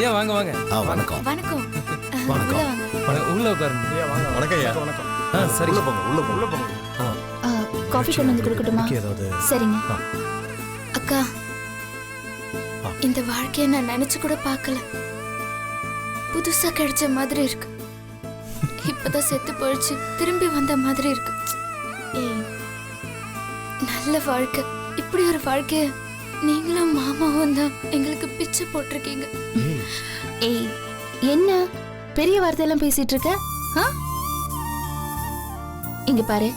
ஐயா வாங்க வாங்க. வணக்கம். வணக்கம். வணக்கம். உள்ள உட்காருங்க. ஐயா வாங்க. வணக்கம் ஐயா. வணக்கம். சரி உள்ள போங்க, உள்ள போங்க. உள்ள போங்க. காஃபி கொண்டு வந்து கொடுக்கட்டுமா? ஏதாவது சரிங்க. ஆ. அக்கா, ஆ. இந்த வாழ்க்கைய நான் நினைச்சு கூட பார்க்கல. புதுசா கிடைச்ச மாதிரி இருக்கு. இப்பதான் செத்து போயிடுச்சு, திரும்பி வந்த மாதிரி இருக்கு. ஏய், நல்ல வாழ்க்கை. இப்படி ஒரு வாழ்க்கைய நீங்களும் மாமாவும் தான் எங்களுக்கு பிச்சை போட்டிருக்கீங்க. ஏய், என்ன பெரிய வார்த்தையெல்லாம் பேசிட்டு இருக்க? இங்க பாரு,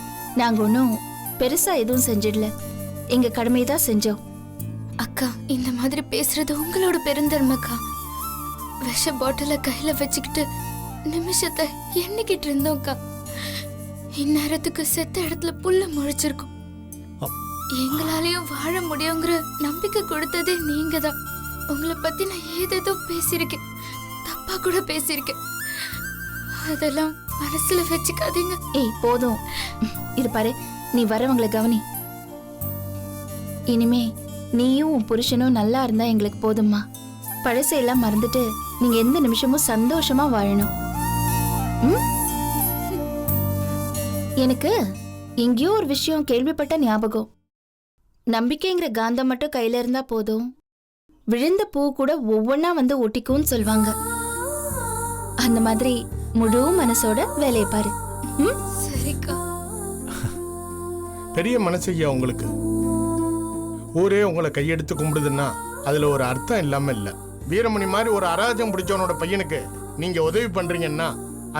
நாங்க ஒன்னும் பெருசா எதுவும் செஞ்சிடல. எங்க கடமையை தான் செஞ்சோம். அக்கா, இந்த மாதிரி பேசுறது உங்களோட பெருந்தன்மைக்கா. விஷ பாட்டில கையில வச்சுக்கிட்டு நிமிஷத்தை எண்ணிக்கிட்டு இருந்தோம்க்கா. இந்நேரத்துக்கு செத்த இடத்துல புல்ல முளைச்சிருக்கும். எங்களாலையும் வாழ முடியுங்கிற நம்பிக்கை கொடுத்ததே நீங்க தான். உங்களை பத்தி நான் ஏதேதோ பேசியிருக்கேன், தப்பா கூட பேசியிருக்கேன். அதெல்லாம் மனசுல வச்சுக்காதீங்க. ஏய் போதும், இது பாரு, நீ வரவங்களை கவனி. இனிமே நீயும் உன் புருஷனும் நல்லா இருந்தா எங்களுக்கு போதும்மா. பழசையெல்லாம் மறந்துட்டு நீங்க எந்த நிமிஷமும் சந்தோஷமா வாழணும். எனக்கு எங்கேயோ ஒரு விஷயம் கேள்விப்பட்ட ஞாபகம். நம்பிக்கைங்கிற காந்தம் மட்டும் கையில இருந்தா போதும், விழுந்த பூ கூட ஒவ்வொன்னா வந்து ஒட்டிக்கும்னு சொல்வாங்க. அந்த மாதிரி முழு மனசோட வேலையை பாரு. சரிக்கா. பெரிய மனசையா உங்களுக்கு. ஊரே உங்களை கையெடுத்து கும்பிடுதுன்னா அதுல ஒரு அர்த்தம் இல்லாம இல்ல. வீரமணி மாதிரி ஒரு அராஜகம் பிடிச்சவனோட பையனுக்கு நீங்க உதவி பண்றீங்கன்னா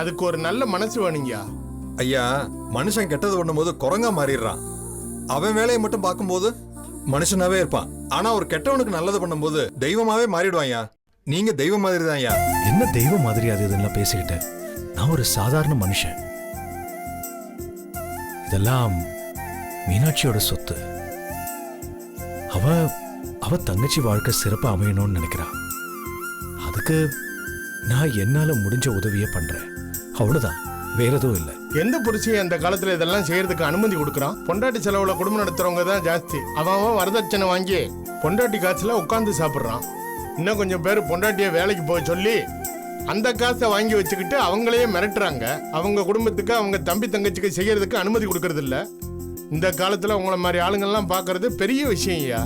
அதுக்கு ஒரு நல்ல மனசு வேணுங்கயா. ஐயா, மனுஷன் கெட்டது பண்ணும்போது குரங்கா மாறிடுறான். அவன் வேலையை மட்டும் பார்க்கும்போது மனுஷனாவே இருப்பான். ஆனா ஒரு கெட்டவனுக்கு நல்லது பண்ணும்போது தெய்வமாவே மாறிடுவான்யா. நீங்க தெய்வம் மாதிரி தான் ஐயா. என்ன தெய்வம் மாதிரி அது இதெல்லாம் பேசிக்கிட்டு? நான் ஒரு சாதாரண மனுஷன். இதெல்லாம் மீனாட்சியோட சொத்து. அவ தங்கச்சி வாழ்க்கை சிறப்பா அமையணும்னு நினைக்கிறா. அதுக்கு நான் என்னால முடிஞ்ச உதவியை பண்றேன், அவ்வளவுதான், வேற எதுவும் இல்லை. எந்த புருஷன் அந்த காலத்துல இதெல்லாம் செய்யறதுக்கு அனுமதி கொடுக்கறான்? பொண்டாட்டி செலவுல குடும்பம் நடத்துறவங்க தான் ஜாஸ்தி. அவன் வரதட்சணை வாங்கி பொண்டாட்டி காசுல உட்கார்ந்து சாப்பிடுறான். இன்னும் கொஞ்சம் பேர் பொண்டாட்டிய வேலைக்கு போக சொல்லி அந்த காசை வாங்கி வச்சுக்கிட்டு அவங்களையே மிரட்டுறாங்க. அவங்க குடும்பத்துக்கு அவங்க தம்பி தங்கச்சிக்கு செய்யறதுக்கு அனுமதி கொடுக்கறது இல்ல. இந்த காலத்துல உங்களை மாதிரி ஆளுங்கள்லாம் பாக்குறது பெரிய விஷயம் ஐயா.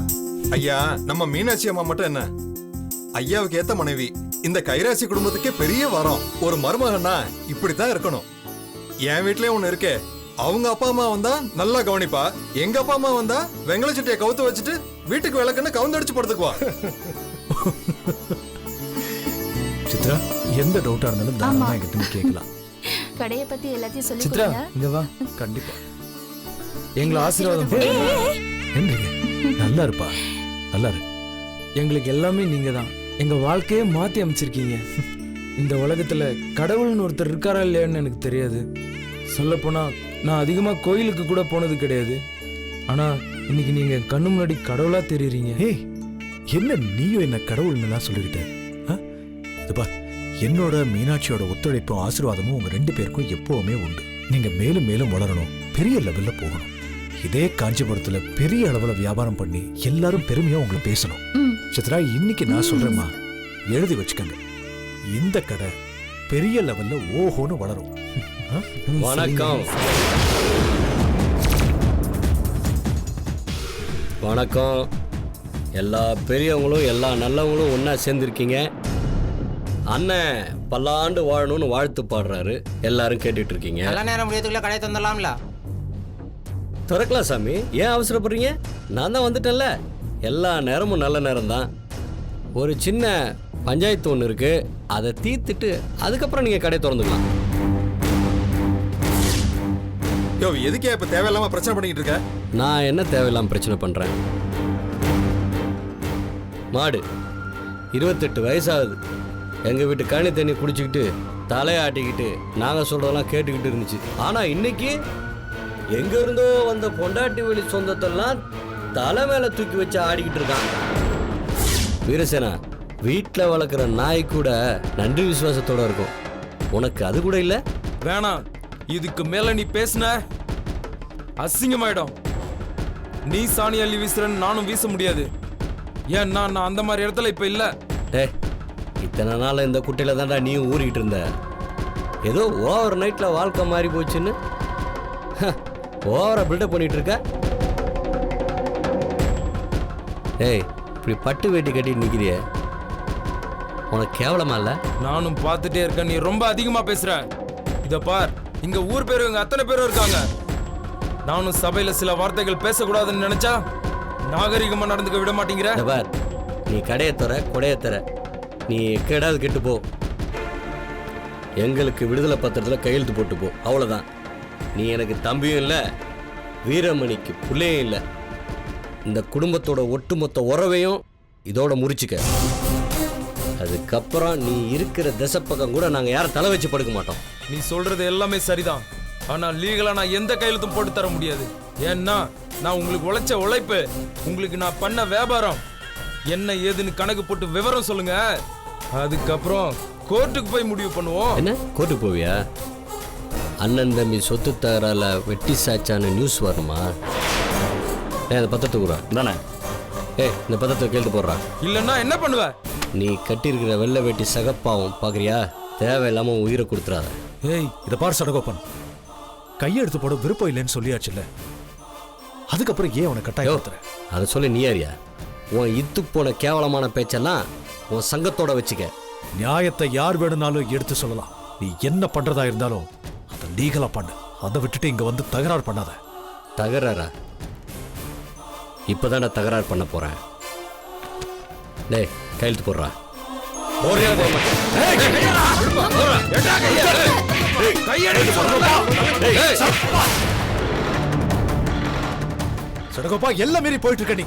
ஐயா, நம்ம மீனாட்சி அம்மா மட்டும் என்ன, ஐயாவுக்கு ஏத்த மனைவி. இந்த கைராசி குடும்பத்துக்கே பெரிய வரம். ஒரு மருமகன்னா இப்படித்தான் இருக்கணும். என் வீட்லயே ஒண்ணு இருக்கே, அவங்க அப்பா அம்மா வந்தா நல்லா கவனிப்பா. எங்க அப்பா அம்மா வந்தா வெங்கல சட்டியை கவுத்து வச்சுட்டு வீட்டுக்கு விளக்குன்னு கவுந்தடிச்சு படுத்துக்குவா. சித்ரா, எந்த டவுட்டா இருந்தாலும் தாராளமா என்கிட்ட கேட்கலாம். கடைய பத்தி எல்லாத்தையும் சொல்லி சித்ரா கொடுங்க. இங்க வா. கண்டிப்பா எங்களை ஆசீர்வாதம் பண்ணுங்க. நன்றிங்க. நல்லா இருப்பா, நல்லா இரு. எங்களுக்கு எல்லாமே நீங்க தான். எங்க வாழ்க்கையே மாத்தி அமைச்சிருக்கீங்க. இந்த உலகத்துல கடவுள்னு ஒருத்தர் இருக்காரா இல்லையான்னு எனக்கு தெரியாது. சொல்லப்போனா நான் அதிகமா கோயிலுக்கு கூட போனது கிடையாது. ஆனா இன்னைக்கு நீங்க கண்ணு முன்னாடி கடவுளா தெரியுறீங்க. ஏய், என்ன நீயும் என்ன கடவுள்னுலாம் சொல்லிக்கிட்ட? இது பார், என்னோட மீனாட்சியோட ஒத்துழைப்பும் ஆசீர்வாதமும் உங்க 2 பேருக்கும் எப்பவுமே உண்டு. நீங்க மேலும் மேலும் வளரணும், பெரிய லெவல்ல போகணும். இதே காஞ்சிபுரத்துல பெரிய அளவுல வியாபாரம் பண்ணி எல்லாரும் பெருமையா உங்களை பேசணும். சித்ரா, இன்னைக்கு நான் சொல்றேம்மா, எழுதி வச்சுக்கங்க. இந்த கடை பெரிய லெவல்ல ஓஹோன்னு வளரும். வணக்கம். வணக்கம். எல்லா பெரியவங்களும் எல்லா நல்லவங்களும் ஒன்றா சேர்ந்துருக்கீங்க. அண்ணன் பல்லாண்டு வாழணும்னு வாழ்த்து பாடுறாரு. எல்லாரும் கேட்டுட்டு இருக்கீங்க. நல்ல நேரம் முடியதுக்குள்ள கடை தந்துடலாம்ல? திறக்கலாம் சாமி, ஏன் அவசரப்படுறீங்க? நான் தான் வந்துட்டேன்ல. எல்லா நேரமும் நல்ல நேரம் தான். ஒரு சின்ன பஞ்சாயத்து ஒன்று இருக்கு, அதை தீர்த்துட்டு அதுக்கப்புறம் நீங்கள் கடை திறந்துக்கலாம். யோ, எதுக்கே இப்ப தேவையில்லாம பிரச்சனை பண்ணிக்கிட்டு இருக்க? நான் என்ன தேவையில்லாம பிரச்சனை பண்ணுறேன்? மாடு 28 வயசாகுது. எங்கள் வீட்டு கழனி தண்ணி குடிச்சிக்கிட்டு தலையாட்டிக்கிட்டு நாங்கள் சொல்கிறதெல்லாம் கேட்டுக்கிட்டு இருந்துச்சு. ஆனால் இன்னைக்கு எங்கேருந்தோ வந்த பொண்டாட்டி வெளி சொந்தத்தெல்லாம் தலை மேலே தூக்கி வச்சு ஆடிக்கிட்டு இருக்கான். வீரசேனா, வீட்டில் வளர்க்குற நாய் கூட நன்றி விசுவாசத்தோடு இருக்கும். உனக்கு அது கூட இல்லை? வேணாம், இதுக்கு மேல நீ பேசுன அசிங்கமாயிடும். நீ சாணி அள்ளி வீசுறன்னு நானும் வீச முடியாது. ஏன்னா நான் அந்த மாதிரி இடத்துல இப்ப இல்ல. டே, இத்தனை நாள் இந்த குட்டையில் தான்டா நீயும் ஊறிக்கிட்டு இருந்த. ஏதோ ஓவர் நைட்டில் வாழ்க்கை மாறி போச்சுன்னு ஓவரா பில்டப் பண்ணிட்டு இருக்க. ஏய், இப்படி பட்டு வேட்டி கட்டிட்டு நிற்கிறிய, உனக்கு கேவலமா இல்லை? நானும் பார்த்துட்டே இருக்கேன், நீ ரொம்ப அதிகமா பேசுற. இத பார், இங்க ஊர் பேரும் இங்க அத்தனை பேரும் இருக்காங்க. நானும் சபையில சில வார்த்தைகள் பேசக்கூடாதுன்னு நினைச்சா நாகரிகமா நடந்துக்க விட மாட்டேங்கிற. இத பார், நீ கடையை தர கொடையை தர, நீ எக்கேடாவது கெட்டு போ. எங்களுக்கு விடுதலை பத்திரத்தில் கையெழுத்து போட்டு போ, அவ்வளோதான். நீ எனக்கு தம்பியும் இல்லை, வீரமணிக்கு பிள்ளையும் இல்லை. இந்த குடும்பத்தோட ஒட்டுமொத்த உறவையும் இதோட முறிச்சுக்க. அதுக்கப்புறம் நீ இருக்கிற திசைப்பக்கம் கூட நாங்கள் யாரும் தலை வச்சு படுக்க மாட்டோம். நீ சொல்றது எல்லாமே சரிதான், ஆனா லீகலா நான் எந்த கையெழுத்தும் போட்டு தர முடியாது. ஏன்னா நான் உங்களுக்கு உழைச்ச உழைப்பு, உங்களுக்கு நான் பண்ண வியாபாரம் என்ன ஏதுன்னு கணக்கு போட்டு விவரம் சொல்லுங்க. அதுக்கப்புறம் கோர்ட்டுக்கு போய் முடிவு பண்ணுவோம். என்ன கோர்ட்டுக்கு போவியா? அண்ணன் தம்பி சொத்து தகரால வெட்டி சாச்சான நியூஸ் வரணுமா? அந்த பத்திரத்தை கூறா தானே. இந்த பத்திரத்தை கேள்வி போடுறா. இல்லைன்னா என்ன பண்ணுவ? நீ கட்டியிருக்கிற வெள்ளை வெட்டி சகப்பாவும் பார்க்குறியா? தேவையில்லாம உயிரை கொடுத்துறாத. ஏய், இதை பார் சடகோப்பன், கையெழுத்து போட விருப்பம் இல்லைன்னு சொல்லியாச்சுல்ல, அதுக்கப்புறம் ஏன் உனக்கு கட்டாயப்படுத்துற? அதை சொல்லி நீ யாரியா? உன் இத்து போன கேவலமான பேச்செல்லாம் உன் சங்கத்தோட வச்சுக்க. நியாயத்தை யார் வேணும்னாலும் எடுத்து சொல்லலாம். நீ என்ன பண்றதா இருந்தாலும் அதை லீகலா பண்ணு. அதை விட்டுட்டு இங்க வந்து தகராறு பண்ணாத. தகராறா? இப்போதான் நான் தகராறு பண்ண போறேன். டேய், கையெழுத்து போடுறா. சடகோப்பா, எல்லாம் மீறி போயிட்டு இருக்க. நீ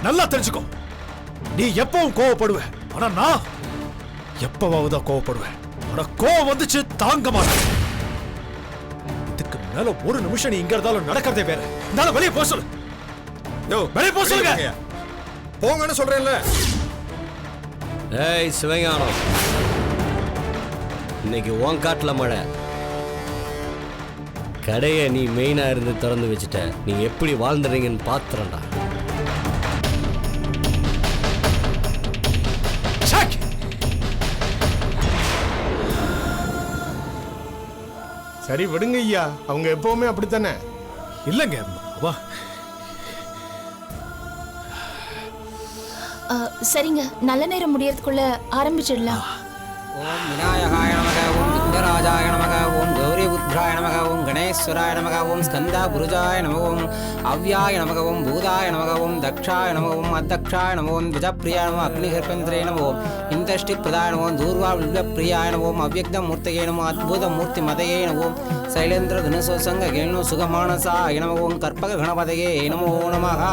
நல்லா தெரிஞ்சுக்கோ, நீ எப்பவும் கோவப்படுவ, ஆனா நான் எப்பவாவதா கோவப்படுவேன். ஆனா கோவம் வந்துச்சு தாங்க மாட்டேன். இதுக்கு மேல ஒரு நிமிஷம் நீ இங்க இருந்தாலும் நடக்கிறதே வேற. இருந்தாலும் வெளியே போக சொல்லு. வெளியே போக சொல்லுங்க. போங்கன்னு சொல்றேன்ல. ஏய் சிவஞானம், இன்னைக்கு உன் காட்டுல மழை. கடையை நீ மெயினா இருந்து திறந்து வச்சுட்ட. நீ எப்படி வாழ்ந்துறீங்கன்னு பாத்துறேன்டா. சரி விடுங்க ஐயா, அவங்க எப்பவுமே அப்படித்தானே. இல்லங்க, வா. சரிங்க, நல்ல நேரம் முடியறதுக்குள்ள ஆரம்பிச்சிடலாம். ஓம் விநாயகாய நமக, ஓம் விக்னராஜாய நமக, ஓம் கௌரி புத்ராய நமக, ஓம் கணேஸ்வராய நமக, ஓம் ஸ்கந்தா புருஜாய நமக, ஓம் அவ்யாய நமக, ஓம் பூதாய நமக, ஓம் தக்ஷாய நமக, ஓம் அத்தக்ஷாய நமக, ஓம் விஜப்பிரியாய நம, அக்னிகர்பேந்திரே நம, ஓம் இந்தஷ்டி பிரதாய நம, தூர்வா வில்வப்பிரியாய நம, ஓம் அவ்யக்த மூர்த்தியே நம, அத்புத மூர்த்தி மதையே நம, ஓம் சைலேந்திர தினசோசங்க கேணு சுகமானசாய நம, ஓம் கற்பக கணபதையே நமோ நமக.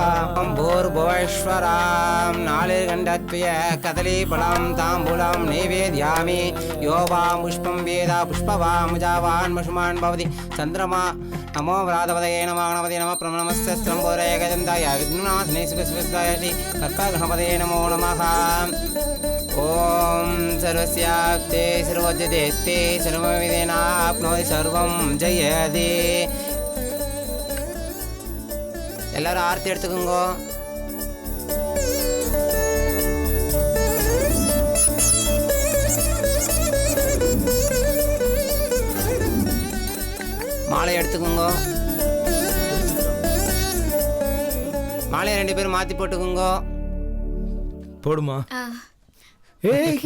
ஓம் பூர்புவேஸ்வராம் நாளிர் கண்டத்வய கதலி பலம் தாம்பூலம் நைவேத்யாமி யோவாம் புஷ்பம் வேதா புஷ்பவாமுஜாவான் மஷுமான் பவதி சந்திரமா நமோ விராதபதயே நம கணபதி நம பிரமணமஸ்திரம் போரேகதந்தாய விக்னாத்னே சிவசிவஸ்தாய ஸ்ரீ கற்பக கணபதயே நமோ நமக. ஓம் சர்வஸ்யாப்தே சர்வோஜ்யதே சர்வவிதேனாப்னோதி சர்வம் ஜெயதே. எல்லாரும் ஆர்த்தி எடுத்துக்கோங்க. மாலை எடுத்துக்கோங்க. மாலையை 2 பேரும் மாத்தி போட்டுக்கோங்க. போடுமா? ஏய்,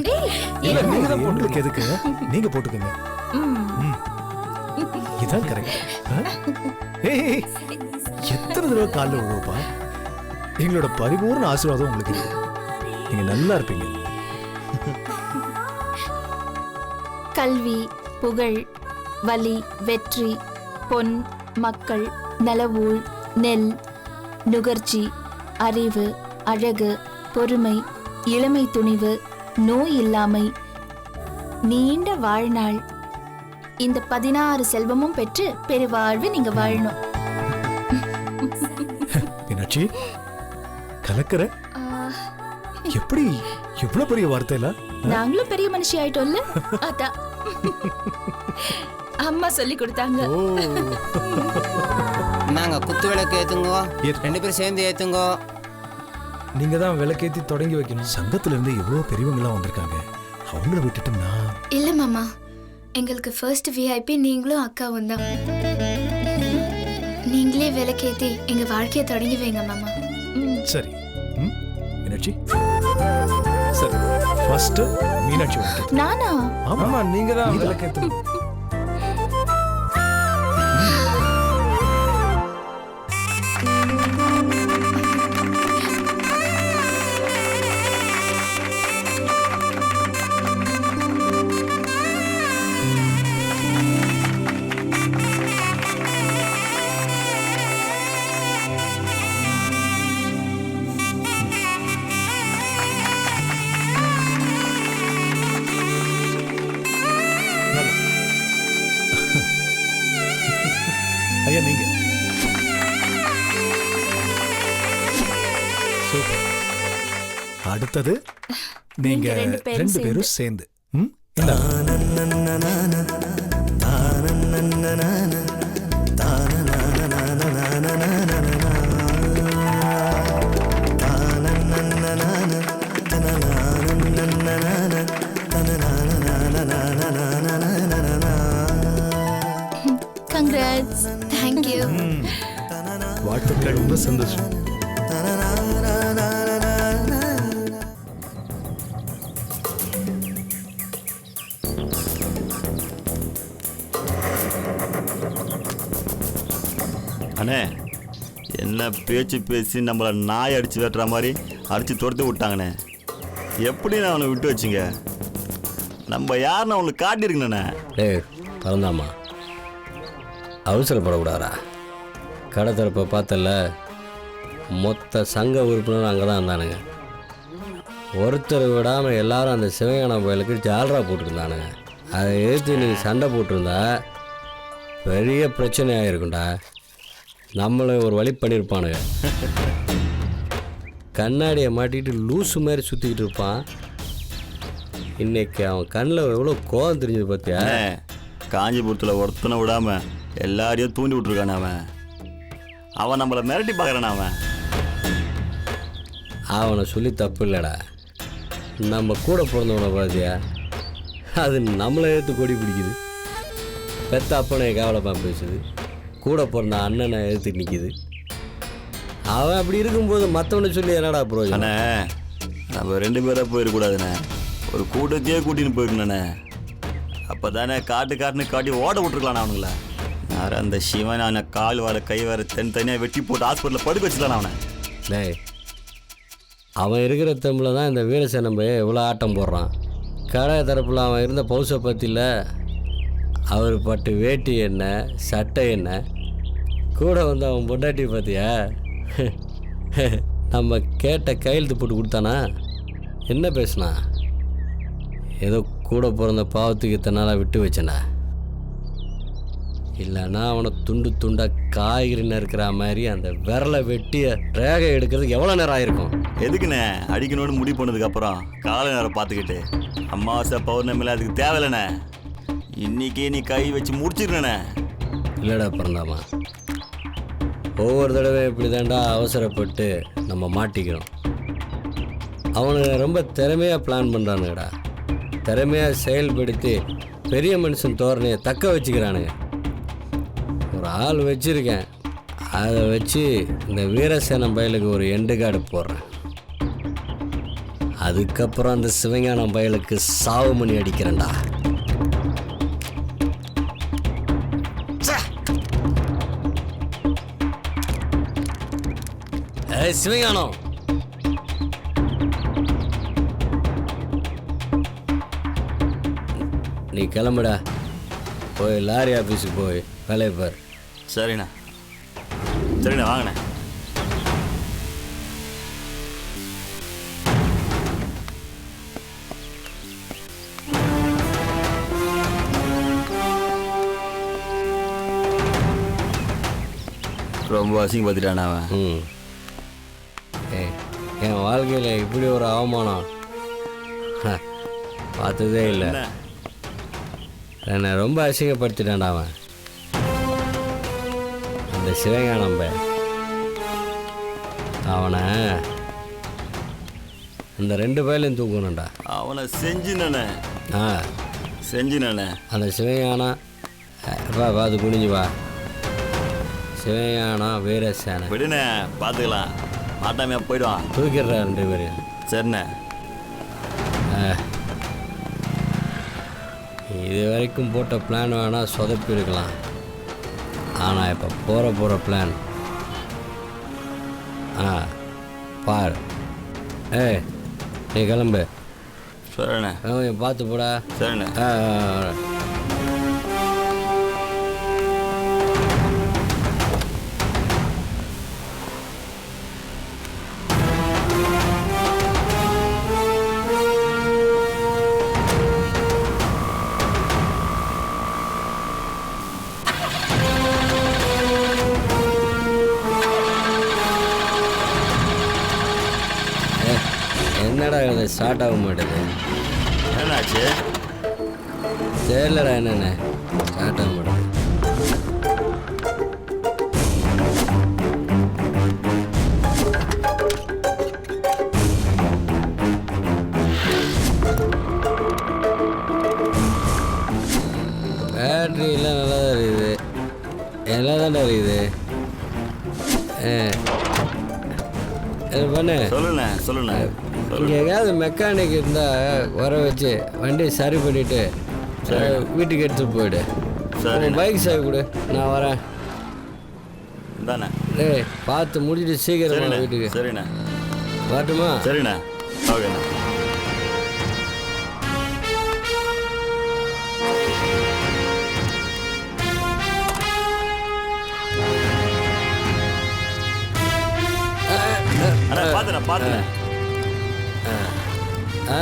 இல்ல, நீங்க தான் போட்டுருக்கு. எதுக்கு நீங்க போட்டுக்கங்க. இதான் கரெக்ட். ஏய், எத்தனை தடவை காலில் விழுவப்பா. எங்களோட பரிபூர்ண ஆசீர்வாதம் உங்களுக்கு இருக்கு. நீங்க நல்லா இருப்பீங்க. கல்வி, புகழ், வலி, வெற்றி, பொன், மக்கள், நலவூழ், நெல், நுகர்ச்சி, அறிவு, அழகு, பொறுமை, இளமை துணிவு, நோய் இல்லாமை, நீண்ட வாழ்நாள், இந்த 16 செல்வமும் பெற்று பெருவாழ்வு நீங்க வாழணும். மீனாட்சி, கலக்கிற எப்படி இவ்வளவு பெரிய வார்த்தை இல்ல? நாங்களும் பெரிய மனுஷி ஆயிட்டோம்ல, அதான் அம்மா சொல்லி கொடுத்தாங்க. நாங்க குத்து விளக்கு ஏத்துங்கோ. 2 பேரும் சேர்ந்து ஏத்துங்கோ. நீங்க தான் விளக்கேத்தி தொடங்கி வைக்கணும். சங்கத்துல இருந்து எவ்வளவு பெரியவங்களாம் வந்திருக்காங்க, அவங்கள விட்டுட்டு நான் இல்ல மாமா, எங்களுக்கு ஃபர்ஸ்ட் விஐபி நீங்களும் அக்காவும் தான். நீங்களே விளக்கேத்தி எங்க வாழ்க்கையை தொடங்கி வைங்க மாமா. சரி. மீனாட்சி, சரி, ஃபர்ஸ்ட் மீனாட்சி வந்துட்டு. நானா? ஆமா, நீங்க தான் விளக்கேத்தணும். ஐயா நீங்க. சூப்பர். அடுத்தது நீங்க ரெண்டு பேரும் சேர்ந்து. கங்க்ராட்ஸ். Thank you. வாழ்த்துக்கள். ரொம்ப சந்தோஷம். அண்ணே, என்ன பேச்சு பேசி நம்மளை நாய் அடித்து வெட்டுற மாதிரி அடித்து துரத்து விட்டாங்கண்ணே. எப்படி நான் அவனை விட்டு வச்சுங்க? நம்ம யாருன்னு அவனுக்கு காட்டியிருக்கண்ணே. டேய் பறந்தாமா, அவசரப்படக்கூடாதா? கடை திறப்பை பார்த்தல, மொத்த சங்க உறுப்பினரும் அங்கே தான் இருந்தானுங்க. ஒருத்தர் விடாமல் எல்லாரும் அந்த சிவஞான பயலுக்கு ஜால்ரா போட்டுருந்தானுங்க. அதை எதிர்த்து நீ சண்டை போட்டிருந்தா பெரிய பிரச்சனை ஆகிருக்குண்டா. நம்மளை ஒரு வழி பண்ணியிருப்பானுங்க. கண்ணாடியை மாட்டிக்கிட்டு லூஸு மாதிரி சுற்றிக்கிட்டு இருப்பான். இன்னைக்கு அவன் கண்ணில் எவ்வளோ கோவம் தெரிஞ்சது பார்த்தியா? காஞ்சிபுரத்தில் ஒருத்தனை விடாமல் எல்லாரையும் தூண்டி விட்டுருக்கானே அவன். அவன் நம்மளை மிரட்டி பார்க்குறான். அவனை சொல்லி தப்பு இல்லைடா. நம்ம கூட பிறந்தவனை பார்த்தியா, அது நம்மளை எடுத்து கொடி பிடிக்குது. பெத்த அப்பனை கேவலமாக பேசுது, கூட பிறந்த அண்ணனை எடுத்து நிற்கிது. அவன் அப்படி இருக்கும்போது மற்றவனை சொல்லி என்னடா ப்ரோஜனம்? அண்ணே, நம்ம 2 பேராக போயிடக்கூடாதுண்ணே. ஒரு கூட்டத்தையே கூட்டின்னு போயிருக்கண்ணே. அப்போ தானே காட்டுன்னு காட்டி ஓட விட்டுருக்கலாம் அவனுங்கள. யார் அந்த சிவன் அவனை கால் வர கை வர தனியாக வெட்டி போட்டு ஹாஸ்பிட்டலில் படுக்க வச்சுக்கலாம் அவனை. டேய், அவன் இருக்கிற தம்பில் தான் இந்த வீரசேனம் பையன் எவ்வளோ ஆட்டம் போடுறான். கடை தரப்பில் அவன் இருந்த பௌசை பற்றியில் அவர் பட்டு வேட்டி என்ன, சட்டை என்ன, கூட வந்து அவன் பொண்டாட்டி பார்த்தியா? நம்ம கேட்ட கையெழுத்து போட்டு கொடுத்தானா? என்ன பேசுனா? ஏதோ கூட பிறந்த பாவத்துக்கு இத்தனை நாளாக விட்டு வச்சேனா? இல்லைன்னா அவனை துண்டு துண்டாக காய்கறி நறுக்கிற மாதிரி அந்த விரலை வெட்டிய ரேகை எடுக்கிறதுக்கு எவ்வளோ நேரம் ஆயிருக்கும்? எதுக்குண்ணே அடிக்கணும்னு முடிவு பண்ணதுக்கப்புறம் காலை நேரம் பார்த்துக்கிட்டு? அமாவாசை பௌர்ணமியில் அதுக்கு தேவையில்லைண்ணே. இன்னைக்கே நீ கை வச்சு முடிச்சிருக்கண்ணே. இல்லைடா பிறந்தாமா, ஒவ்வொரு தடவை இப்படி தாண்டா அவசரப்பட்டு நம்ம மாட்டிக்கிறோம். அவனுங்க ரொம்ப திறமையாக பிளான் பண்ணுறானுங்கடா. திறமையாக செயல்படுத்தி பெரிய மனுஷன் தோரணையை தக்க வச்சுக்கிறானுங்க. ஒரு ஆள் வச்சுருக்கேன், அதை வச்சு இந்த வீரசேனம் பயலுக்கு ஒரு எண்டு கார்டு போடுறேன். அதுக்கப்புறம் அந்த சிவஞானம் பயலுக்கு சாவு மணி அடிக்கிறேன்டா. சிவஞானம், நீ கிளம்புடா, போய் லாரி ஆஃபீஸுக்கு போய் வேலையை பார். சரிண்ணா, சரிண்ணா, வாங்கண்ணே. ரொம்ப அசிங்கப்படுத்திட்டானா அவன்? என் வாழ்க்கையில் இப்படி ஒரு அவமானம் பார்த்ததே இல்லை. என்னை ரொம்ப அசிங்கப்படுத்திட்டான்டா அவன். அந்த சிவஞானம் அவனை அந்த 2 பேர்லையும் தூக்கணும்டா. அவனை செஞ்சினே ஆ செஞ்சினே. அந்த சிவயானா வா அது குனிஞ்சு வா. சிவயானா வீரசேனை விடுண்ணே, பார்த்துக்கலாம். மாட்டாமையா போயிடுவான். தூக்கிடுறா 2 பேரையும். சரிண்ணே. இது வரைக்கும் போட்ட பிளான் வேணால் சொதப்பி இருக்கலாம். ஆனால் இப்போ போகிற பிளான் பார். நீ கிளம்பு. சரிண்ணே. பார்த்து போடா. சரிண்ணே. என்னடா இது ஸ்டார்ட் ஆக மாட்டேது? என்னாச்சு? தெரியலடா என்னென்ன ஸ்டார்ட் ஆக மாட்டேது. பேட்ரிலாம் நல்லா தான் இருக்குது. எல்லாம் தான்டா இருக்குது. இது பண்ணு. சொல்லுண்ணே. இங்கே எங்கேயாவது மெக்கானிக் இருந்தால் வர வச்சு வண்டியை சரி பண்ணிவிட்டு வீட்டுக்கு எடுத்துகிட்டு போயிடு. பைக் சாவி கொடு, நான் வரேன். தானே. டேய் பார்த்து முடிச்சுட்டு சீக்கிரமா வீட்டுக்கு. சரிண்ணே. வரட்டுமா? சரிண்ணே. ஓகேண்ணே.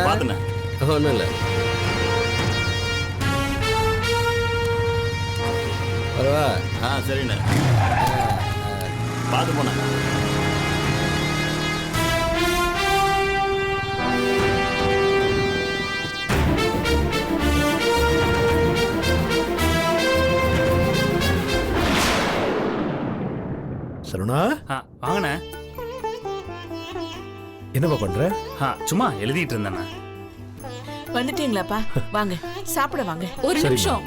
பாத்துனே. ஒன்றும் இல்லை. வரவா? சரிண்ணே. பார்த்து போனேன். சரவணா, வாங்கண்ணே. என்னப்பா பண்ற? சும்மா எழுதிட்டு இருந்தேண்ணே. வந்துட்டீங்களாப்பா? வாங்க சாப்பிட வாங்க. ஒரு நிமிஷம்.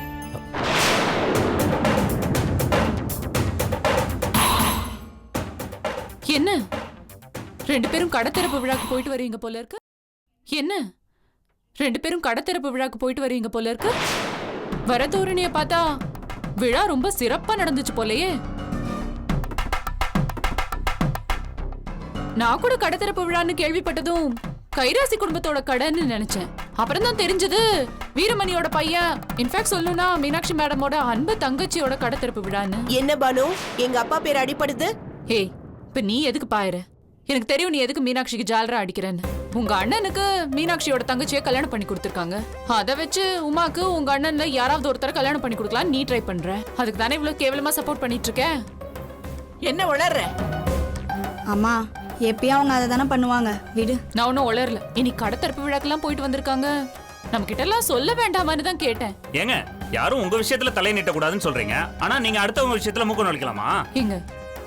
என்ன 2 பேரும் கடத்திறப்பு விழாக்கு போயிட்டு வரீங்க போல இருக்கு? என்ன 2 பேரும் கடத்திறப்பு விழாக்கு போயிட்டு வரீங்க போல இருக்கு? வர தோரணிய பார்த்தா விழா ரொம்ப சிறப்பா நடந்துச்சு போலயே. நான் கூட கடத்திறப்பு விழான்னு கேள்விப்பட்டதும் கைராசி குடும்பத்தோட கடைன்னு நினைச்சேன். அப்புறம் தான் தெரிஞ்சது வீரமணியோட பையன், இன்ஃபேக்ட் சொல்லணும்னா மீனாட்சி மேடமோட அன்பு தங்கச்சியோட கடத்திறப்பு விழான்னு. என்ன பானு, எங்க அப்பா பேர் அடிப்படுது? ஏய், இப்ப நீ எதுக்கு பாயற? எனக்கு தெரியும் நீ எதுக்கு மீனாட்சிக்கு ஜாலரா அடிக்கிறேன்னு. உங்க அண்ணனுக்கு மீனாட்சியோட தங்கச்சியை கல்யாணம் பண்ணி கொடுத்துருக்காங்க. அதை வச்சு உமாக்கு உங்க அண்ணன்ல யாராவது ஒருத்தர கல்யாணம் பண்ணி கொடுக்கலாம் நீ ட்ரை பண்ற. அதுக்கு தானே இவ்வளவு கேவலமா சப்போர்ட் பண்ணிட்டு இருக்க? என்ன உளர்ற? அம்மா எப்பயும் அவங்க அதை தானே பண்ணுவாங்க, விடு. நான் ஒன்னும் உளரல. இனி கடத்தரப்பு விழாக்கெல்லாம் போயிட்டு வந்திருக்காங்க, நம்ம கிட்ட எல்லாம் சொல்ல வேண்டாமான்னு தான் கேட்டேன். ஏங்க, யாரும் உங்க விஷயத்துல தலை நீட்ட கூடாதுன்னு சொல்றீங்க, ஆனா நீங்க அடுத்தவங்க விஷயத்துல மூக்க நுழைக்கலாமா? ஏங்க,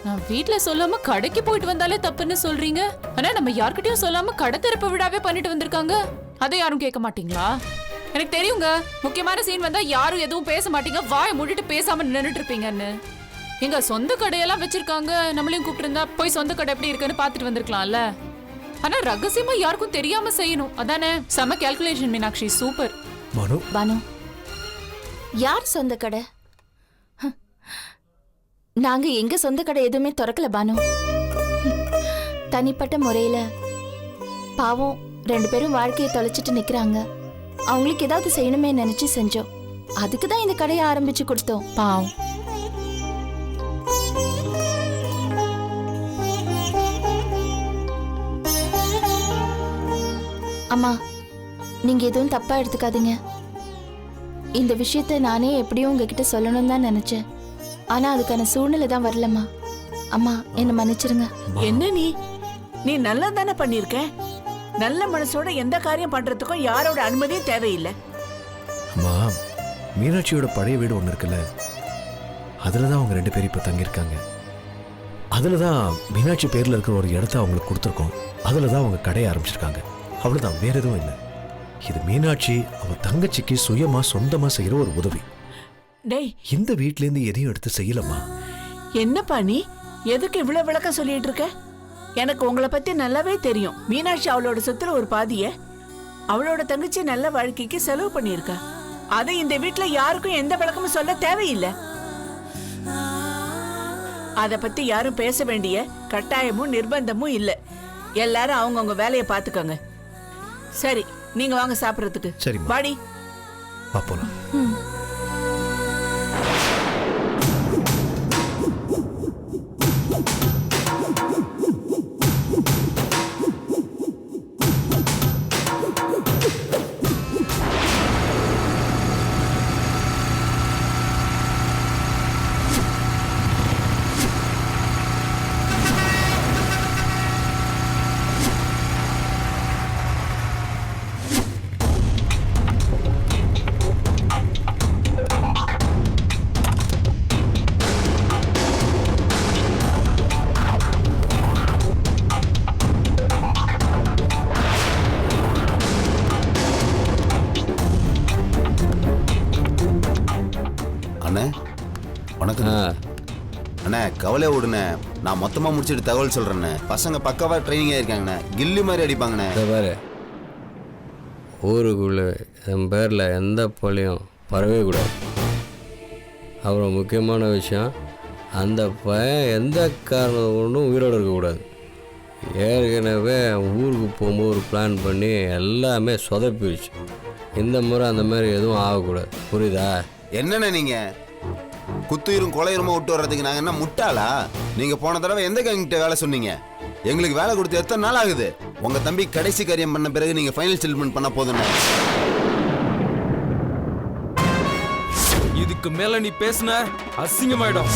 நான் வீட்ல சொல்லாம கடைக்கு போயிட்டு வந்தாலே தப்புன்னு சொல்றீங்க. ஆனா நம்ம யார்கிட்டயும் சொல்லாம கடத்தரப்பு விழாவே பண்ணிட்டு வந்திருக்காங்க, அதை யாரும் கேட்க மாட்டீங்களா? எனக்கு தெரியுங்க, முக்கியமான சீன் வந்தா யாரும் எதுவும் பேச மாட்டீங்க, வாயை மூடிட்டு பேசாம நின்னுட்டு இருப்பீங்கன்னு. எங்க சொந்த கடையெல்லாம் வச்சிருக்காங்க, நம்மளையும் கூப்பிட்டு இருந்தா போய் சொந்த கடை எப்படி இருக்குன்னு பாத்துட்டு வந்திருக்கலாம்ல. ஆனா ரகசியமா யாருக்கும் தெரியாம செய்யணும், அதானே? செம கால்குலேஷன் மீனாட்சி, சூப்பர். பானு, பானு, யார் சொந்த கடை? நாங்க எங்க சொந்த கடை எதுவுமே திறக்கல பானு. தனிப்பட்ட முறையில பாவம் 2 பேரும் வாழ்க்கையை தொலைச்சிட்டு நிக்கிறாங்க, அவங்களுக்கு ஏதாவது செய்யணுமே நினைச்சு செஞ்சோம். அதுக்குதான் இந்த கடையை ஆரம்பிச்சு கொடுத்தோம். பாவம். அம்மா, நீங்க எதுவும் தப்பா எடுத்துக்காதீங்க. இந்த விஷயத்தை நானே எப்படியும் உங்ககிட்ட சொல்லணும்னு தான் நினைச்சேன், ஆனா அதுக்கான சூழ்நிலை தான் வரலம்மா. அம்மா, என்ன மன்னிச்சிருங்க. என்ன நீ நல்லா தானே பண்ணிருக்க. நல்ல மனசோட எந்த காரியம் பண்றதுக்கும் யாரோட அனுமதியும் தேவையில்லை. அம்மா, மீனாட்சியோட பழைய வீடு ஒன்று இருக்குல்ல, அதில் தான் அவங்க 2 பேரும் இப்போ தங்கியிருக்காங்க. அதில் தான் மீனாட்சி பேரில் இருக்கிற ஒரு இடத்த அவங்களுக்கு கொடுத்துருக்கோம். அதில் தான் அவங்க கடையை ஆரம்பிச்சிருக்காங்க. அவ்வளவுதான், வேற எதுவும் இல்லை. இது மீனாட்சி அவ தங்கச்சிக்கு சுயமா சொந்தமா செய்யற ஒரு உதவி. டேய், இந்த வீட்ல இருந்து எதையும் எடுத்து செய்யலம்மா. என்னப்பா நீ எதுக்கு இவ்வளவு விளக்கம் சொல்லிட்டு இருக்க? எனக்கு உங்களை பத்தி நல்லாவே தெரியும். மீனாட்சி அவளோட சொத்துல ஒரு பாதிய அவளோட தங்கச்சி நல்ல வாழ்க்கைக்கு செலவு பண்ணியிருக்கா. அதை இந்த வீட்டுல யாருக்கும் எந்த விளக்கமும் சொல்ல தேவையில்லை. அத பத்தி யாரும் பேச வேண்டிய கட்டாயமும் நிர்பந்தமும் இல்ல. எல்லாரும் அவங்கவுங்க வேலையை பாத்துக்கோங்க. சரி, நீங்க வாங்க சாப்பிடறதுக்கு. சரிம்மா. வாடி. வா போலாம். அண்ணே வணக்கம். அண்ணே கவலை விடுண்ணே, நான் மொத்தமாக முடிச்சுட்டு தகவல் சொல்கிறேண்ணே. பசங்க பக்காவாக ட்ரைனிங் ஆகிருக்காங்கண்ணே, கில்லி மாதிரி அடிப்பாங்கண்ணே. பாரு, ஊருக்குள்ளே என் பேரில் எந்த பழியும் பரவே கூடாது. அப்புறம் முக்கியமான விஷயம், அந்த பையன் எந்த காரணம் ஒன்றும் உயிரோடு இருக்கக்கூடாது. ஏற்கனவே ஊருக்கு போகும்போது ஒரு பிளான் பண்ணி எல்லாமே சொதப்பிடுச்சு. இந்த முறை அந்த மாதிரி எதுவும் ஆகக்கூடாது, புரியுதா? என்னண்ணே நீங்கள் குத்துயிரும் கொலையுரமா விட்டு வர்றதுக்கு நாங்கள் என்ன முட்டாளா? நீங்கள் போன தடவை எந்த கேங்கிட்ட வேலை சொன்னீங்க? எங்களுக்கு வேலை கொடுத்து எத்தனை நாள் ஆகுது? உங்கள் தம்பி கடைசி காரியம் பண்ண பிறகு நீங்கள் ஃபைனல் செட்டில்மெண்ட் பண்ண போதுண்ணே. இதுக்கு மேல நீ பேசுன அசிங்கமாயிடும்.